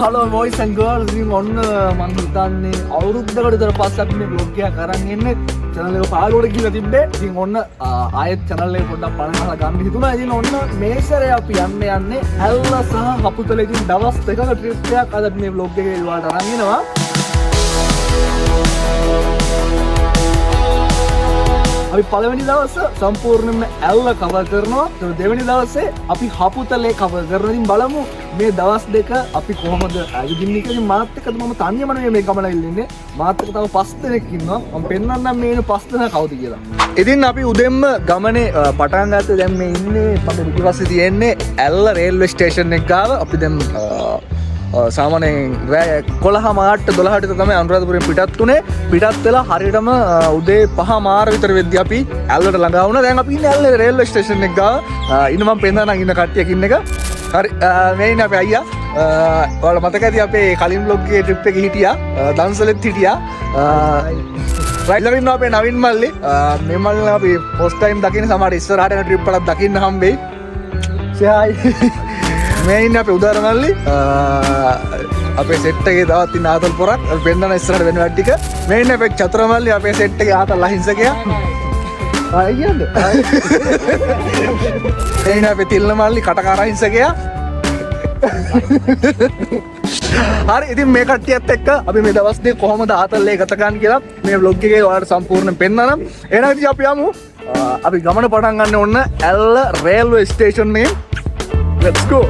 Hello boys and girls, ඉතින් ඔන්න මම හිතන්නේ අවුරුද්දකට විතර පස්සේ අපි මේ vlog එකක් අරන් එන්නේ channel එක පාළුවට ගිහලා තිබ්බේ. ඉතින් ඔන්න ආයෙත් channel එක පොඩ්ඩක් පණ ගහලා ගන්න හිතුණා. ඉතින් ඔන්න මේ සැරේ අපි යන්නේ ඇල්ල සහ කපුතල. ඉතින් දවස් දෙකක trip එකක් අද මේ vlog එකේ වලට අරන් එනවා. අපි පළවෙනි දවසේ සම්පූර්ණයෙන්ම ඇල්ල කවර් කරනවා. ඊට දෙවෙනි දවසේ අපි හපුතලේ කවර් කරනවා. ඉතින් බලමු මේ දවස් දෙක අපි කොහොමද ඇවිදින්නේ කියලා. මාත් එක්කද මම තනියම නෙමෙයි මේ ගමන ඉන්නේ. මාත් එක්ක තව 5 දෙනෙක් ඉන්නවා. මම පෙන්නන්නම් මේ ඉන්න 5 දෙනා කවුද කියලා. ඉතින් අපි උදෙන්ම ගමනේ පටන් ගත්තේ. දැන් මේ ඉන්නේ මගේ පිටිපස්සේ තියෙන්නේ ඇල්ල රේල්වේ ස්ටේෂන් එක ගාව. අපි දැන් සාමාන්‍යයෙන් රෑ 11 මාට 12ට තමයි අනුරාධපුරයෙන් පිටත් උනේ. පිටත් වෙලා හරියටම උදේ 5 මාර විතර වෙද්දී අපි ඇල්ලට ළඟා වුණා. දැන් අපි ඉන්නේ ඇල්ල රේල්වේ ස්ටේෂන් එක ගාව. ඉන්න මම පෙන්නන්නම් ඉන්න කට්ටියක් ඉන්න එක. හරි මේ ඉන්නේ අපේ අයියා. ඔයාලා මතක ඇති අපේ කලින් vlog එකේ trip එකේ හිටියා. දන්සලෙත් හිටියා. රයිලර් ඉන්නවා අපේ නවින් මල්ලි. මේ මල්ලි අපි first time දකින්න සමහර ඉස්සරහට යන trip එකක් දකින්න හම්බෙයි. say hi. මේ ඉන්නේ අපේ උදාර මල්ලි. අපේ සෙට් එකේ තවත් ඉන්න ආතල් පොරක්. අපි පෙන්නන ඉස්සරහට වෙන වැඩ ටික. මේ ඉන්නේ අපේ චතුර මල්ලි. අපේ සෙට් එකේ ආතල් අහිංසකයා. අයියන්ද? මේ ඉන්නේ අපේ තිල්න මල්ලි කටකාර අහිංසකයා. හරි ඉතින් මේ කට්ටියත් එක්ක අපි මේ දවස් දෙක කොහොමද ආතල්ලේ ගත කරන්න කියලා මේ vlog එකේ ඔයාලට සම්පූර්ණයෙන් පෙන්නනම්. එහෙනම් ඉතින් අපි යමු. අපි ගමන පටන් ගන්න ඕන ඇල්ල රේල්වේ ස්ටේෂන් එකෙන්. Let's go.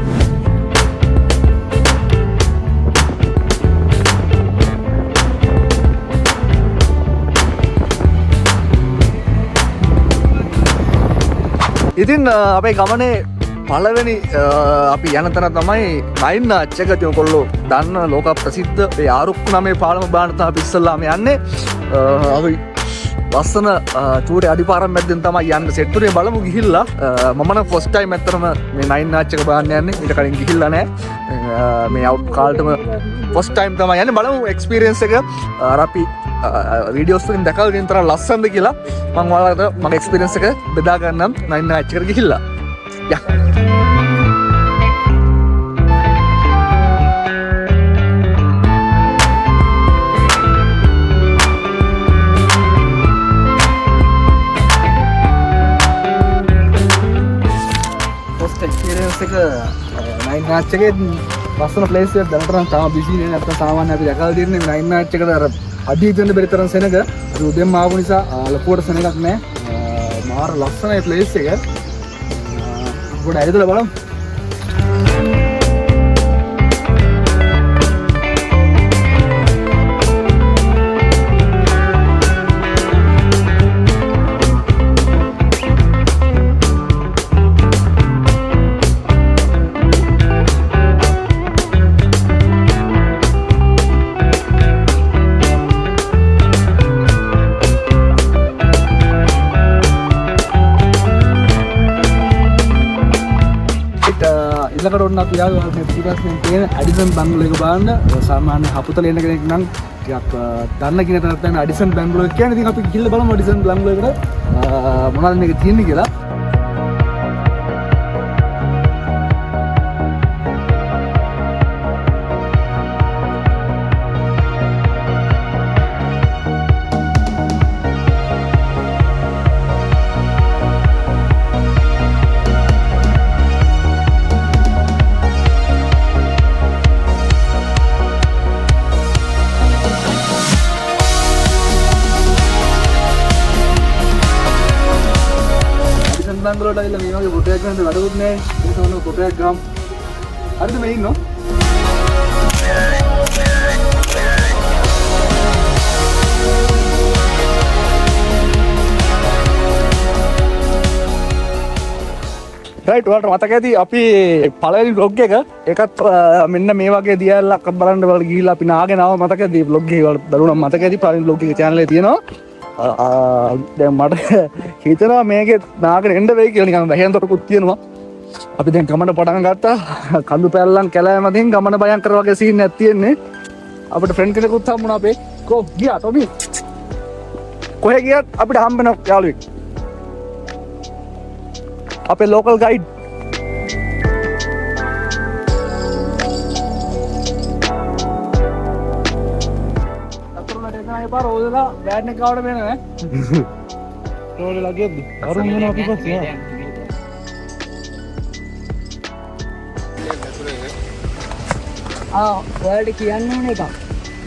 ඉතින් අපේ ගමනේ පළවෙනි අපි යන තැන තමයි නයින් ආච්චක. ඉතින් ඔයගොල්ලෝ දන්න ලෝක ප්‍රසිද්ධ ඒ ආරුක්කු නමේ පාලම බාන තමයි අපි ඉස්සල්ලාම යන්නේ. අපි ලස්සන චූරේ අඩිපාරම් මැද්දෙන් තමයි යන්න සෙට් උනේ. බලමු ගිහිල්ලා. මම නම් ෆස්ට් ටයිම් ඇත්තටම මේ නයින් ආච්චක බාන්න යන්නේ. ඊට කලින් ගිහිල්ලා නැහැ. මේ අවුට් කාල්ටම ෆස්ට් ටයිම් තමයි යන්නේ. බලමු එක්ස්පීරියන්ස් එක අර අපි වීඩියෝස් වලින් දැකලා ඉතින් තරම් ලස්සනද කියලා මම ඔයාලට මගේ එක්ස්පීරියන්ස් එක බෙදා ගන්නම් නයින් ආච්චකට ගිහිල්ලා. යා එක නයින් ආච්චකේ ලස්සන ප්ලේස් එකක්. දැනට නම් තාම බිසි නේ. නැත්නම් සාමාන්‍ය අපි දැකලා තියෙන්නේ නයින් ආච්චකට අර අඩිය දෙන්න බැරි තරම් සෙනග. අපි උදෙන්ම ආපු නිසා ලොකුවට සෙනගක් නැහැ. මාර ලස්සනයි ප්ලේස් එක. පොඩ ඇවිදලා බලමු. ඉලකට ඔන්න අපි ආවේ මේ පිටිපස්සෙන් තියෙන ඇඩිසන් බංගලෝ එක බලන්න. සාමාන්‍ය හපුතල එන කෙනෙක් නම් ටිකක් දන්න කෙනෙක් තමයි ඇඩිසන් බංගලෝ එක කියන්නේ. ඉතින් අපි ගිහිල්ලා බලමු ඇඩිසන් බංගලෝ එකට මොනවද මේක තියෙන්නේ කියලා. බංගලෝට ඇවිල්ලා මේ වගේ ෆොටෝ එකක් ගන්න වැඩකුත් නැහැ. ඒක ඕන ෆොටෝ එකක් ගමු. හරිද මේ ඉන්නෝ? රයිට් ඔයාලට මතක ඇති අපි පළවෙනි vlog එක ඒකත් මෙන්න මේ වගේ දියල්ලක් බලන්න වල ගිහිල්ලා අපි නාගෙන ආව. මතක ඇති vlog එකේ වල දරුණා මතක ඇති පළවෙනි vlog එකේ channel එකේ තියෙනවා. දැන් මට හිතනවා මේකේ නාගෙන එන්න වෙයි කියලා. නිකන් වැහෙන්තොටකුත් තියෙනවා. අපි දැන් ගමන පටන් ගත්තා. කඳු පැල්ලම් කැලෑ මතින් ගමන භයංකර වගේ සීන් එකක් තියෙන්නේ. අපිට ෆ්‍රෙන්ඩ් කෙනෙකුත් හම්බුණා අපේ. කො ගියා ටොමි. කොහෙ ගියත් අපිට හම්බ වෙන යාළුවෙක්. අපේ local guide පාර ඕදලා බෑට් එක කවට වෙන ඈ. රෝල් ලගෙද්දි. අරුන් මොන අපි පස්සේ. ඔයාලට කියන්න ඕන එකක්.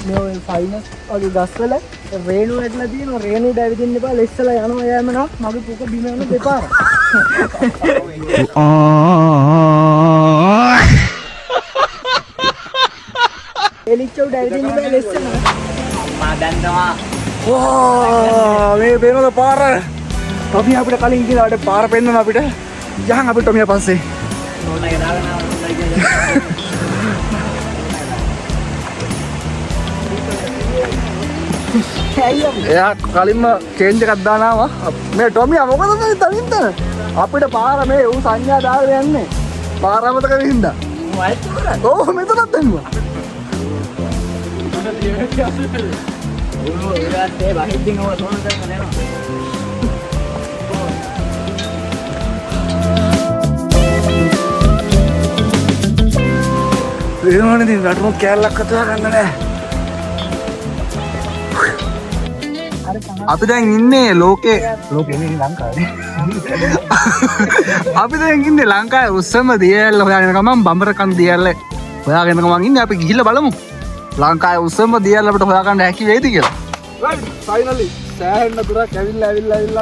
මේ ඔය ෆයිනස් වගේ ගස්වල රේණු වැටලා තියෙනවා. රේණුවට ඇවිදින්න එපා. ලෙස්සලා යනවා යෑම නම් මගේ පුක බිම යන දෙපාර. එලිච්චෝට ඇවිදින්න බෑ ලෙස්සලා. මා දන්නවා. මේ පේනවද පාර? අපි අපිට කලින් කියලා අපිට පාර පෙන්නන අපිට. යහන් අපිට මෙයා පස්සේ. නෝනගේ දාගෙන ආවොත් එයා කලින්ම චේන්ජ් එකක් දානවා. මේ ටොමියා මොකද මේ තනින් තන අපිට පාර මේ ඌ සංඥා දාගෙන යන්නේ පාර අමතක වෙහින්දා. ඔව් මෙතනත් එන්නවා. ඔව් ඒකට ඒ වහිද්දින් ඔය තෝරන දැන් නේනවා. ඒනෝනේ දින රටුත් කෑල්ලක් කතා ගන්න නෑ. අපි දැන් ඉන්නේ ලෝකේ නෙවෙයි ලංකාවේ. අපි දැන් ඉන්නේ ලංකාවේ උස්සම දියැල්ල හොයාගෙන ගමන් බඹරකන් දියැල්ල හොයාගෙන ගමන් ඉන්නේ. අපි ගිහිල්ලා බලමු ලංකාවේ උස්සම දියැල්ල අපිට හොයාගන්න හැකි වෙයිද කියලා. right finally සෑහෙන දුරක් ඇවිල්ලා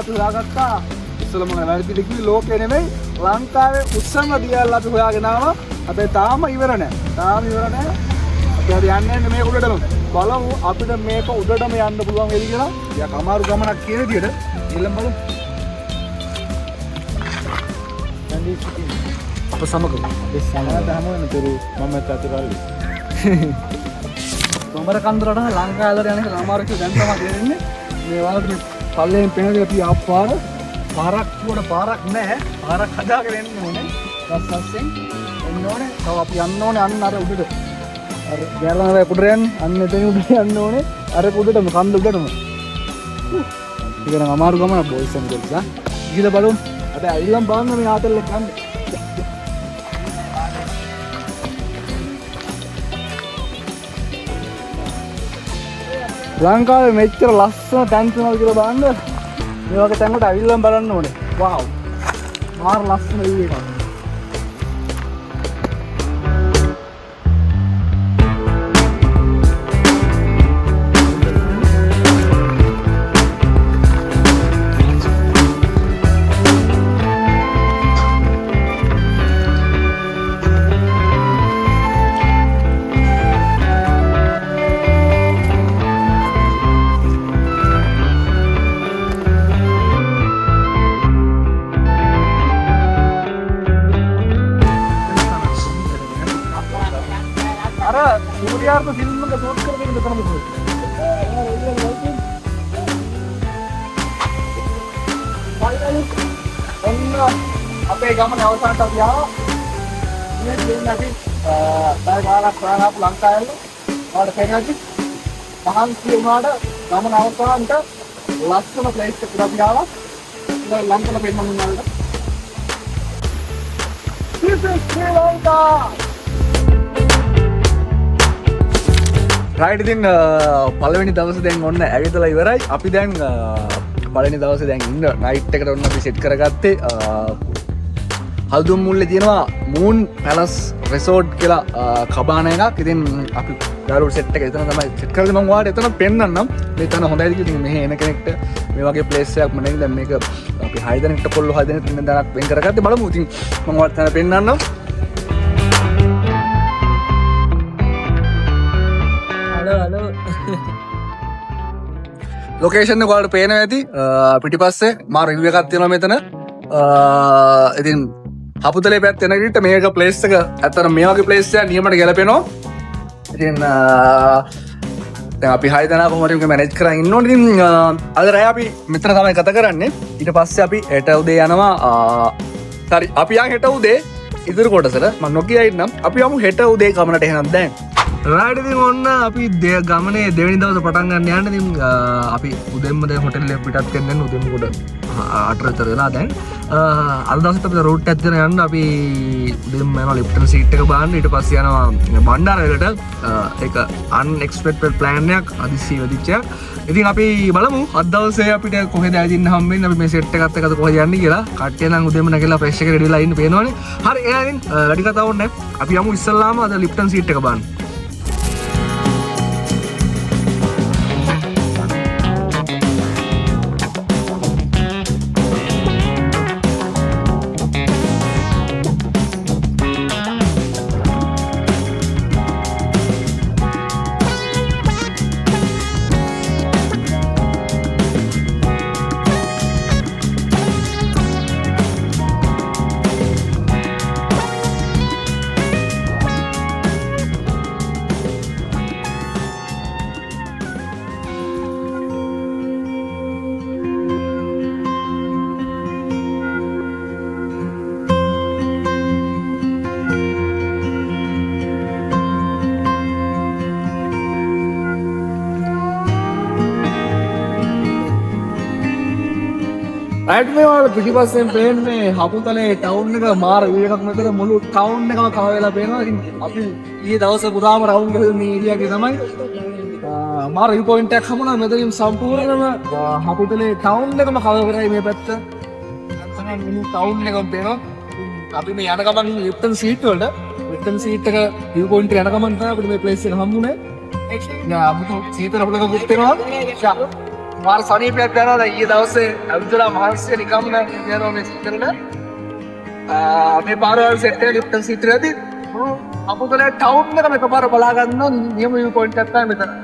අපි හොයාගත්තා. ඉස්සෙල්ලා මම වැරදිද කිව්වේ ලෝකේ නෙමෙයි ලංකාවේ උස්සම දියැල්ල අපි හොයාගෙන ආවා. අපේ තාම ඉවර නැහැ. අපි හරි යන්නේ මේ උඩටම. බලමු අපිට මේක උඩටම යන්න පුළුවන් වෙයිද කියලා. යා කමාරු ගමනක් කියන විදියට ඊළඟ බලමු. අප සමග ඒ සමග වෙනතුරු මම අතතරල්ලි. බඹර කන්දරට ලංකාවලට යන එක අමාරු කියලා දැන් තමයි තේරෙන්නේ. මේ වලට පල්ලෙන් පෙනදී අපි ආපාර පාරක් නැහැ. පාරක් හදාගෙන එන්න ඕනේ. රස්සයෙන් එන්න ඕනේ. තව අපි යන්න ඕනේ අන්න අර උඩට. අර ගෑරලා පුඩර යන්නේ අන්න එතන උඩ යන්න ඕනේ. අර පුඩටම කන්ද උඩටම. ඒක නම් අමාරු ගමනක් බොයිස් and girls ආ. ගිහලා බලමු. අද අයිලම් බලන්න මේ ආතල් එක කන්නේ. ලංකාවේ මෙච්චර ලස්සන තැන් තුනක් කියලා බලන්න. මේ වගේ තැන් වලට අවිල්ලම් බලන්න ඕනේ. වව්. මාර ලස්සන වීඩියෝ එකක්. सूर्यार्थ फिल्म का शूट करके दिखाना मुझे අපේ ගමන අවසානට අපි ආවා. මේ දෙන්නේ අපි බාගාලා ප්‍රාණාප ලංකාවේ වල පෙන්නන්නේ. මහන්සි වුණාට ගමන අවසානට ලස්සන ප්ලේස් එකකට අපි ආවා. ඒක ලංකාවේ පෙන්නන්න උනාට. This is Sri Lanka. Right ඉතින් පළවෙනි දවසේ දැන් ඔන්න ඇවිදලා ඉවරයි. අපි දැන් පළවෙනි දවසේ දැන් ඉන්න නයිට් එකට ඔන්න අපි සෙට් කරගත්තේ හල්දුම් මුල්ලේ තියෙනවා මූන් පැලස් රිසෝට් කියලා කබාන එකක්. ඉතින් අපි දාරුල් සෙට් එක එතන තමයි සෙට් කරලා මම ඔයාලට එතන පෙන්නන්නම්. මෙතන හොඳයිද කියලා. ඉතින් මෙහෙ එන කෙනෙක්ට මේ වගේ ප්ලේස් එකක් මම දැන් මේක අපි 6 දෙනෙක්ට කොල්ලෝ 6 දෙනෙක් ඉන්න දණක් වෙන් කරගත්තේ. බලමු ඉතින් මම ඔයාලට එතන පෙන්නන්නම්. ලොකේෂන් එක ඔයාලට පේනවා ඇති. පිටිපස්සේ මා රිව්යු එකක් තියෙනවා මෙතන. ඉතින් හපුතලේ පැත්තේ යන විදිහට මේක ප්ලේස් එක ඇත්තට මේ වගේ ප්ලේස් එකක් නියමට ගැලපෙනවා. ඉතින් දැන් අපි 6 දෙනා කොහොමද මේක මැනේජ් කරන් ඉන්න ඕනේ. ඉතින් අද රෑ අපි මෙතන තමයි ගත කරන්නේ. ඊට පස්සේ අපි හෙට උදේ යනවා. අපි යන් හෙට උදේ ඉදිරි කොටසට මම නොකිය ඉන්නම්. අපි යමු හෙට උදේ ගමනට එහෙනම් දැන්. රයිට් ඉතින් ඔන්න අපි ගමනේ දෙවෙනි දවසේ පටන් ගන්න යන්නේ. ඉතින් අපි උදෙන්ම දැන් හොටෙල් එක පිටත් වෙන්න උදෙන්ම කොට 8 විතර වෙලා දැන්. අද දවසෙත් අපිට රූට් එකක් දෙන යන්න අපි උදෙන්ම යනවා ලිප්ටන් සීට් එක බලන්න. ඊට පස්සේ යනවා බණ්ඩාරවලට. ඒක අන්එක්ස්පෙක්ටඩ් ප්ලෑන් එකක් අදිසි වෙදිච්ච. ඉතින් අපි බලමු අද දවසේ අපිට කොහෙද ඇවිදින්න හම්බෙන්නේ. අපි මේ සෙට් එකත් එක්ක කොහෙද යන්නේ කියලා. කට්ටිය නම් උදෙන්ම නැගලා ෆ්‍රෙෂ් එක රෙඩි වෙලා ඉන්න පේනවනේ. හරි එහෙනම් වැඩි කතා ඕනේ නැහැ. අපි යමු ඉස්සල්ලාම අද ලිප්ටන් සීට් එක බලන්න. රයිට් මේ වල පිටිපස්සෙන් පේන්නේ හපුතලේ ටවුන් එක මාර වීඩ් එකක් මෙතන මුළු ටවුන් එකම කව වෙලා පේනවා. ඉතින් අපි ඊයේ දවසේ පුරාම රවුන්ඩ් ගහලා මේ ඒරියා එකේ තමයි මාර view point එකක් හමුණා. මෙතනින් සම්පූර්ණයෙන්ම හපුතලේ ටවුන් එකම කව කරයි මේ පැත්ත. නැත්නම් මුළු ටවුන් එකම පේනවා. අපි මේ යන ගමන් ලිප්ටන් සීට් වලට ලිප්ටන් සීට් එක view point එක යන ගමන් තමයි අපිට මේ ප්ලේස් එක හම්බුනේ. යා අපිට සීතල අපලක බුක් වෙනවා. මාර සනීපයක් ගන්නවා. ඊයේ දවසේ අවිදලා මහන්සිය නිකම්ම යනවා මේ සිතරන. මේ පාරවල් සෙට් එක ලිප්ටන් සීට් එකදී අපුතලේ ටවුන් එකම එකපාර බලා ගන්න නියම view point එකක් තමයි මෙතන.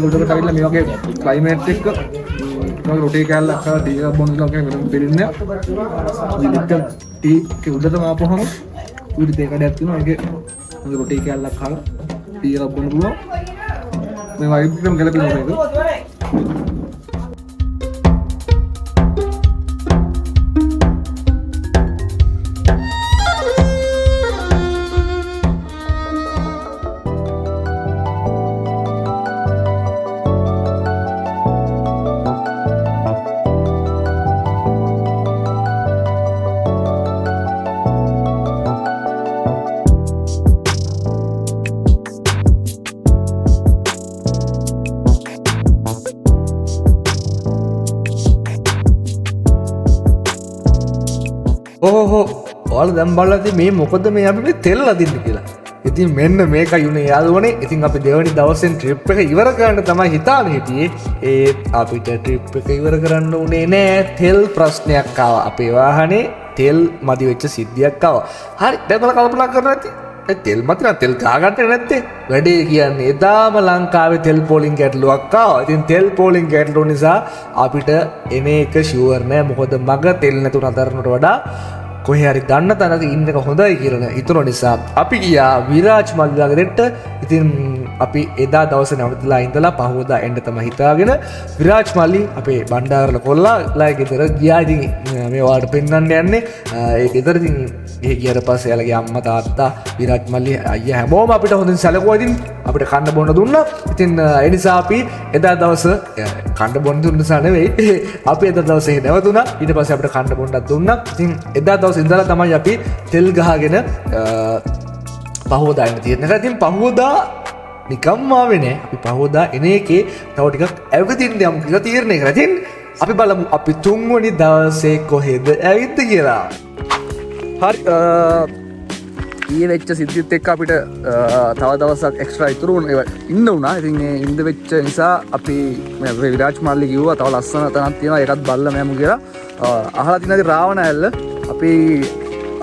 උඩට කවිලා මේ වගේ ක්ලයිමේට් එක මේ රොටි කෑල්ලක් කරලා ටී එකක් බොන්න කියලා කෙනෙක් වෙනම දෙන්නේ නැහැ. ලිප්ටන් ටී එක උඩටම ආපුවම උඩට දෙකඩයක් තියෙනවා. ඒකේ රොටි කෑල්ලක් ખાලා ටී එකක් බොන්න පුළුවන්. මේ වයිබ් එකම ගැලපෙනවා මේක. ඔයාලා දැන් බලලා ඉතින් මේ මොකද මේ අපි මේ තෙල් අදින්න කියලා. ඉතින් මෙන්න මේකයි උනේ යාළුවනේ. ඉතින් අපි දෙවනි දවසෙන් ට්‍රිප් එක ඉවර කරන්න තමයි හිතාගෙන හිටියේ. ඒත් අපිට ට්‍රිප් එක ඉවර කරන්න උනේ නෑ. තෙල් ප්‍රශ්නයක් ආවා. අපේ වාහනේ තෙල් මදි වෙච්ච සිද්ධියක් ආවා. හරි දැන් ඔයාලා කල්පනා කරනවා ඇති. තෙල් මත නම් තෙල් ගාගන්න නැත්තේ. වැඩේ කියන්නේ එදාම ලංකාවේ තෙල් පෝලිං ගැටලුවක් ආවා. ඉතින් තෙල් පෝලිං ගැටලුව නිසා අපිට එන එක ෂුවර් නෑ. මොකද මග තෙල් නැතුව නතරනට වඩා කොහේ හරි ගන්න තැනක ඉන්න එක හොඳයි කියලා හිතුන නිසා අපි ගියා විරාජ් මල්ලියාගේ දෙට්ට. ඉතින් අපි එදා දවසේ නැවතිලා ඉඳලා පහවදා එන්න තමයි හිතාගෙන විරාජ් මල්ලි අපේ බණ්ඩාරල කොල්ලාලා ගෙදර ගියා. ඉතින් මේ ඔයාලට පෙන්වන්න යන්නේ ඒ ගෙදර ඉතින් ඒ ගියට පස්සේ එයාලගේ අම්මා තාත්තා විරාජ් මල්ලි අයියා හැමෝම අපිට හොඳින් සැලකුවා. ඉතින් අපිට කන්න බොන්න දුන්නා. ඉතින් ඒ නිසා අපි එදා දවස කන්න බොන්න දුන්න නිසා නෙවෙයි අපි එදා දවසේ නැවතුණා. ඊට පස්සේ අපිට කන්න බොන්නත් දුන්නා. ඉතින් එදා දවසේ ඉඳලා තමයි අපි තෙල් ගහගෙන පහවදා එන්න තියෙන්නේ. ඉතින් පහවදා නිකම්ම ආවේ නෑ. අපි පහවදා එන එකේ තව ටිකක් ඇවිදින්න යමු කියලා තීරණය කරා. ඉතින් අපි බලමු අපි තුන්වෙනි දවසේ කොහෙද ඇවිත් කියලා. හරි ඊයේ වෙච්ච සිද්ධියත් එක්ක අපිට තව දවසක් එක්ස්ට්‍රා ඉතුරු ඉන්න වුණා. ඉතින් ඒ ඉඳ වෙච්ච නිසා අපි විරාජ් මල්ලි කිව්වා තව ලස්සන තැනක් තියෙනවා ඒකත් බලලා මෑමු කියලා. අහලා තියෙනදී රාවණ ඇල්ල අපි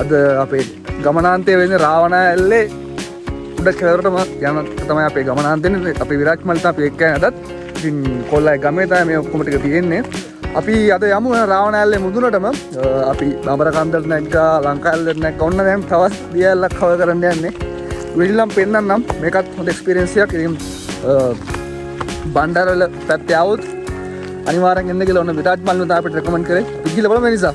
අද අපේ ගමනාන්තය වෙන්නේ රාවණ ඇල්ලේ උඩ කෙළවරටම යන තමයි අපේ ගමනාන්තයනේ. අපේ විරාජ් මල්ලි තමයි අපි එක්ක යනදත්. ඉතින් කොල්ලයි ගමේ තමයි මේ ඔක්කොම ටික තියෙන්නේ. අපි අද යමු රාවණ ඇල්ලේ මුදුනටම. අපි බඹරකන්දට නැග්ගා ලංකා ඇල්ලට නැග්ගා ඔන්න දැන් තවත් දියැලක් කවර් කරන්න යන්නේ. විල්ලම් පෙන්නන්නම් මේකත් හොඳ එක්ස්පීරියන්ස් එකක්. ඉතින් බණ්ඩාරවල පැත්තේ આવුත් අනිවාර්යෙන් එන්න කියලා ඔන්න විරාජ් මල්ලි තමයි අපිට රෙකමන්ඩ් කරේ. අපි ගිහලා බලමු නිසා.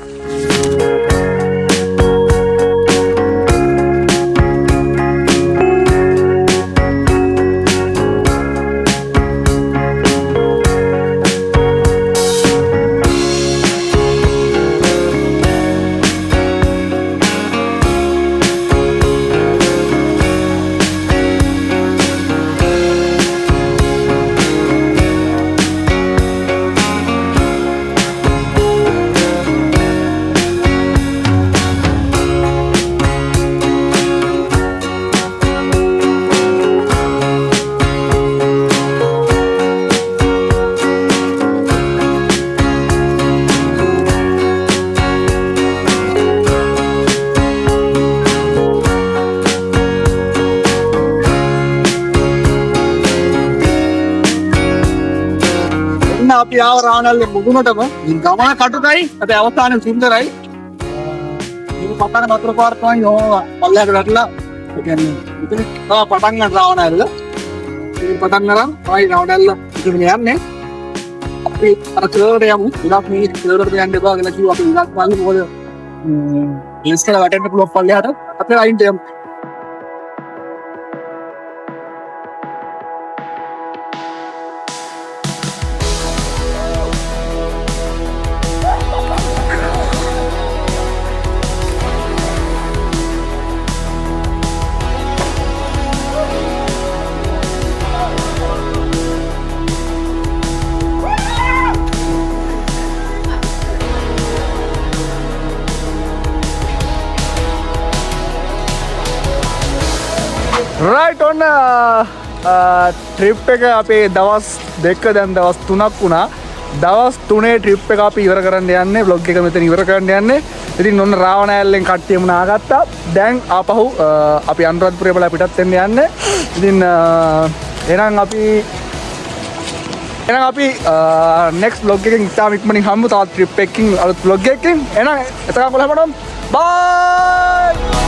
අපි ආව රාවණල්ලේ මුදුනටම ගමන කටුකයි අපි අවසානයේ සුන්දරයි. මේ පටන් වතුර පාර තමයි ඕවා පල්ලයට වැටලා. ඒ කියන්නේ ඉතින් පටන් ගන්න රාවණල්ල. මේ පටන් ගන්න තමයි රාවණල්ල ඉතින් යන්නේ. අපි අර කෙළවරට යමු. ඉලක්ක මේ කෙළවරට යන්න එපා කියලා කිව්වා. අපි ඉලක්ක බලමු මොකද ඉන්ස්ටා වැටෙන්න පුළුවන් පල්ලයට. අපි අයින්ට යමු. රයිට් ඔන්න ට්‍රිප් එක අපේ දවස් දෙක දැන් දවස් 3ක් වුණා. දවස් 3 ට්‍රිප් එක අපි ඉවර කරන්න යන්නේ. vlog එක මෙතන ඉවර කරන්න යන්නේ. ඉතින් ඔන්න රාවණ ඇල්ලෙන් කට්ටියම නාගත්තා. දැන් ආපහු අපි අනුරාධපුරේ බලා පිටත් වෙන්න යන්නේ. ඉතින් එහෙනම් අපි next vlog එකකින් ඉතාම ඉක්මනින් හම්බු තවත් ට්‍රිප් එකකින් අලුත් vlog එකකින්. එහෙනම් එතකන් කොහොමද? බයි